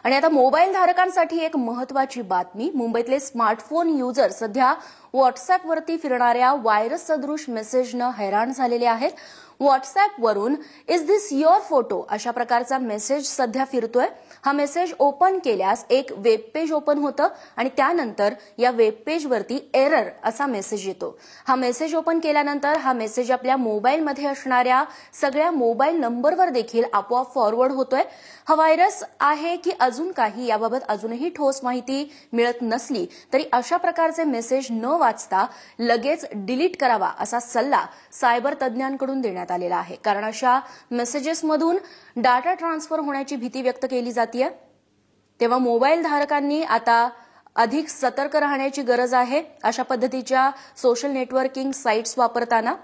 आणि आता मोबाईल धारकांसाठी एक महत्त्वाची बातमी. मुंबईतले स्मार्टफोन युजर सध्या व्हॉट्सअॅपवरती फिरणाऱ्या व्हायरस सदृश मेसेजनं हैराण झालेले आहेत. व्हॉट्सअॅपवरून इज दिस युअर फोटो अशा प्रकारचा मेसेज सध्या फिरतोय. हा मेसेज ओपन केल्यास एक वेब पेज ओपन होतं आणि त्यानंतर या वेब पेजवरती एरर असा मेसेज येतो. हा मेसेज ओपन केल्यानंतर हा मेसेज आपल्या मोबाईलमध्ये असणाऱ्या सगळ्या मोबाईल नंबरवर देखील आपोआप फॉरवर्ड होतोय. हा व्हायरस आहे की अजून काही याबाबत अजूनही ठोस माहिती मिळत नसली तरी अशा प्रकारचे मेसेज न वाचता लगेच डिलीट करावा असा सल्ला सायबर तज्ज्ञांकडून देण्यात आलेला आहे. कारण अशा मेसेजेसमधून डाटा ट्रान्सफर होण्याची भीती व्यक्त केली जाते. तेव्हा मोबाईल धारकांनी आता अधिक सतर्क राहण्याची गरज आहे अशा पद्धतीच्या सोशल नेटवर्किंग साइट्स वापरताना.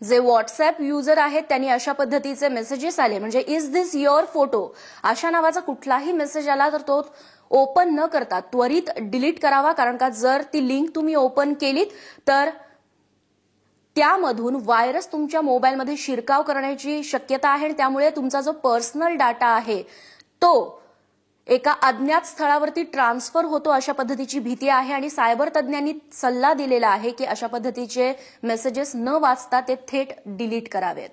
जे व्हॉट्सअॅप युजर आहेत त्यांनी अशा पद्धतीचे मेसेजेस आले म्हणजे इज दिस युअर फोटो अशा नावाचा कुठलाही मेसेज आला तर तो ओपन न करता त्वरित डिलीट करावा. कारण का जर ती लिंक तुम्ही ओपन केलीत तर त्यामधून व्हायरस तुमच्या मोबाईलमध्ये शिरकाव करण्याची शक्यता आहे आणि त्यामुळे तुमचा जो पर्सनल डाटा आहे तो एका अज्ञात स्थळावरती ट्रान्सफर होतो अशा पद्धतीची भीती आहे. आणि सायबर तज्ज्ञांनी सल्ला दिलेला आहे की अशा पद्धतीचे मेसेजेस न वाचता ते थेट डिलीट करावेत.